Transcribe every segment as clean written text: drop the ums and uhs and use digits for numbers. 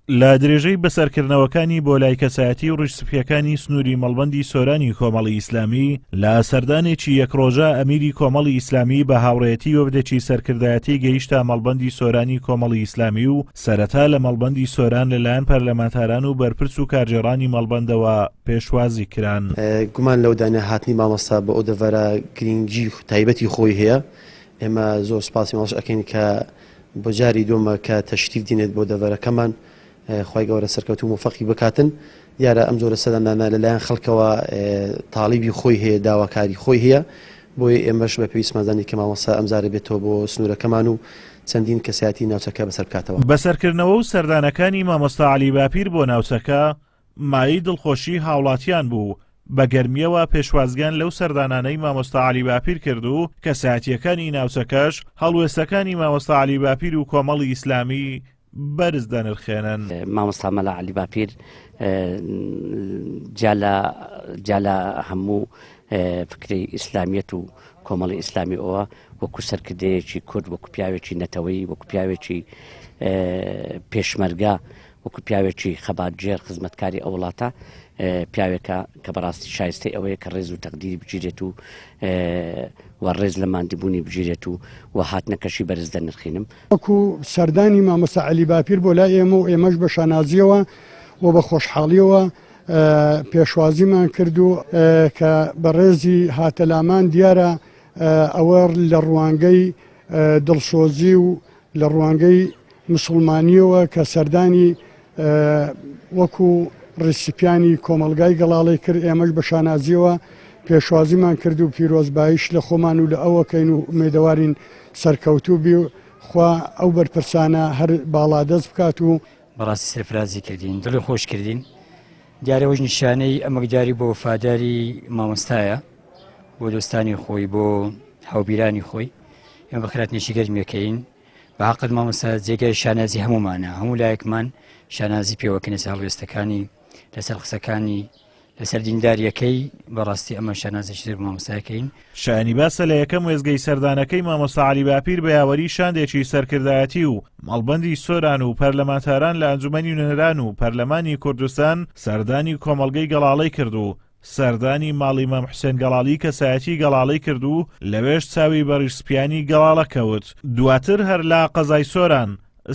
لە درێژەی بەسەرکردنەوەکانی بۆ لای کەسایەتی و ڕیشسپیەکانی سنووری مەڵبەندی سۆرانی کۆمەڵی ئیسلامی لە سەردانێکی یەکڕۆژە ئەمیری کۆمەڵی ئیسلامی بە هاوڕێتی وەفدێکی سەرکردایەتی گەیشتە مەڵبەندی سۆرانی کۆمەڵی ئیسلامی و سەرەتا لە مەڵبەندی سۆران لەلایەن پەرلەمانتاران و بەرپرس و کارجێڕانی مەڵبەندەوە پێشوازی کران. گومان لەودانە هاتنی مامۆستا بە ئەو دەڤەرە گرنگی تایبەتی خۆی هەیە. ئێمە زۆر سپاسی ماڵش ئەکەین کە بۆ جاری دووەمە کە تەشریف دینێت بۆ دەڤەرەکەمان خی گەورە سەرکەوت و موفەقی بکاتن. دیارە ئەم جۆرە سەدانانە لەلایەن خەڵکەوە تاڵیبی خۆی هەیە، داواکاری خۆی هەیە، بۆی ئێمەش بە پێویستمانزانی کە مامۆستا ئەمزارە بێتەوە بۆ سنوورەکەمان و چەندین کەسایەتی ناوچەکە بەسەر بکاتەوە. بەسەرکردنەوە و سەردانەکانی مامۆستا عەلی باپیر بۆ ناوچەکە مای دڵخۆشی هاوڵاتیان بوو. بە گەرمیەوە پێشوازگان لەو سەردانانەی مامۆستا عەلی باپیر کرد و کەسایەتیەکانی ناوچەکەش هەڵوێستەکانی مامۆستا عەلی باپیر و کۆمەڵی ئیسلامی بەرز دەنرخێنن. مامۆستا مەلا عەلی باپیر جالا هەموو فکری ئیسلامیەت و کۆمەڵی ئیسلامی ئەوە وەکو سەرکردەیەکی کورد، وەکو پیاوێکی نەتەوەی، وەکو پیاوێکی پێشمەرگە، وەکو پیاوێکی خەباتجێر خزمەتکاری ئەو وڵاتە پیاوێکە کە بەڕاستی شایستەی ئەوەیە کە ڕێز و تەقدیری بگیرێت و ڕێز لە ماندبوونی بگیرێت و هاتنەکەشی بەرز دەنرخێنم. وەکو سەردانی مامۆستا عەلی باپیر بۆ لای ئێمە و ئێمەش بە شانازیەوە و بە خۆشحاڵیەوە پێشوازیمان کرد و کە بە ڕێزی هاتەلامان دیارە ئەوە لە ڕوانگەی دڵسۆزی و لە ڕوانگەی مسلمانیەوە کە سەردانی وەکو ڕیسیپیانی کۆمەلگای گەڵاڵی کرد. ئێمەش بە شانازیەوە پێشوازیمان کرد و پیرۆزبایش لە خۆمان و لە ئەوەکەین و مێدەوارین سەرکەوتوو بی و خوا ئەو بەرپرسانە هەر باڵادەست بکات و بەڕاستی سەرفرازی کردین، دڵی خۆش کردین. دیارەوەش نیشانەی ئەمەکداری بۆ وفاداری مامۆستایە بۆ دۆستانی خۆی، بۆ هاوبیرانی خۆی. ئێمە بەخراتنێکی گەرمیەکەین. بە حەقت مامۆستا جێگای شانازی هەمومانە، هەموو لایەکمان شانازی پێوەکەنە سەر هەڵوێستەکانی، لەسەر قسەکانی، لەسەر دینداریەکەی. بەڕاستی ئەمە شانازێکی تر مامۆستایەکەین. شایانی باسە لە یەکەم وێزگەی سەردانەکەی مامۆستا عەلی باپیر بە یاوەری شاندێکی سەرکردایەتی و مەڵبەندی سۆران و پەرلەمانتاران لە ئەنجومەنی نوێنەران و پەرلەمانی کوردستان سەردانی کۆمەڵگەی گەڵاڵەی کرد و سەردانی ماڵی مام حوسێن گەڵاڵی کەسایەتی گەڵاڵەی کرد و لەوێش چاوی بە ڕیشسپیانی گەڵاڵە کەوت. دواتر هەر لە قەزای سۆران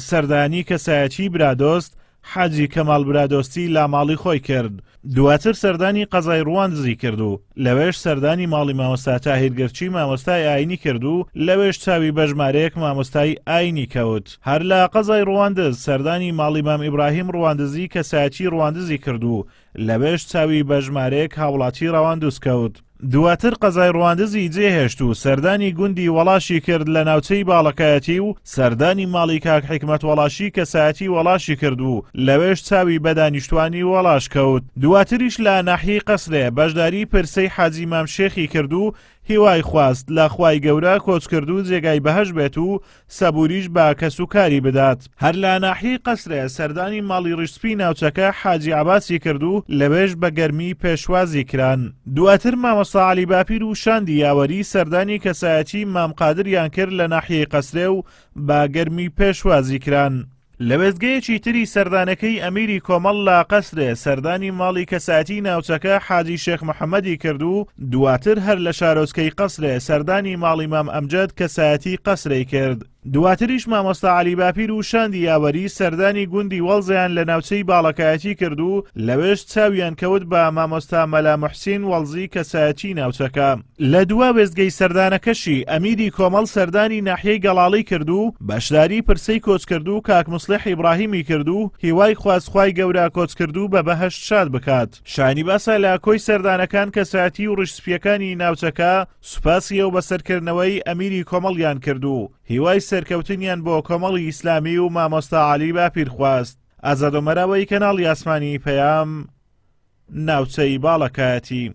سەردانی کەسایەتی برادۆست حاجی کەماڵ برادۆستی لا ماڵی خۆی کرد. دواتر سەردانی قەزای ڕواندزی کرد و لەوێش سەردانی ماڵی مامۆستا تاهیرگەرچی مامۆستای ئاینی کرد و لەوێش چاوی بە ژمارەیەک مامۆستای ئاینی کەوت. هەر لە قەزای ڕواندز سەردانی ماڵی مام ئیبراهیم ڕواندزی کەسایەتی ڕواندزی کرد و لەوێش چاوی بە ژمارەیەک هاوڵاتی ڕەواندوز کەوت. دواتر قەزای ڕواندزی جێهێشت و سەردانی گوندی وەڵاشی کرد لە ناوچەی باڵەکایەتی و سەردانی ماڵی کاک حکمەت وەڵاشی کەسایەتی وەڵاشی کرد و لەوێش چاوی بە دانیشتوانی وەڵاش کەوت. دواتریش لە ناحیەی قەسرێ بەشداری پرسەی حاجی مام شێخی کرد و هیوای خواست لە خوای گەورە کۆچ کرد و جێگای بەهەش بێت و سەبوریش بە کەسوکاری بدات. هەر لە ناحیەی قەسرێ سەردانی ماڵی ڕیشسپی ناوچەکە حاجی عەباسی کرد و لەوێش بە گەرمی پێشوازی کران. دواتر مامۆستا عەلی باپیر و شاندی یاوەری سەردانی کەسایەتی مام قادریان کرد لە ناحیەی قەسرێ و بە گەرمی پێشوازی کران. لە وێزگەیەکی تری سەردانەکەی ئەمیری کۆمەڵ لە قەسرێ سەردانی ماڵی کەسایەتی ناوچەکە حاجی شێخ محەممەدی کرد و دواتر هەر لە شارۆچکەی قەسرێ سەردانی ماڵی مام ئەمجەد کەسایەتی قەسرەی کرد. دواتریش مامۆستا عەلی باپیر و شاندی یاوەری سەردانی گوندی وەڵزیان لە ناوچەی باڵەکایەتی کرد و لەوێش چاویان کەوت بە مامۆستا مەلا موحسین وەڵزی کەسایەتی ناوچەکە. لە دووە وێزگەی سەردانەکەشی ئەمیری کۆمەڵ سەردانی ناحیەی گەڵاڵی کرد و بەشداری پرسەی کۆچ کرد و کاک مصلح ئیبراهیمی کرد و هیوای خوازخوای گەورە کۆچ کرد و بە بەهەشت شاد بکات. شانی باسە لە کۆی سەردانەکان کەسایەتی و ڕیشسپیەکانی ناوچەکە سوپاسیە و بەسەرکردنەوەی ئەمیری کۆمەڵیان کرد و هیوای سەرکەوتنیان بۆ کۆمەڵی ئیسلامی و مامۆستا عەلی باپیر خواست. ئازادۆمەراوەی کەناڵی ئاسمانی پەیام، ناوچەی باڵەکایەتی.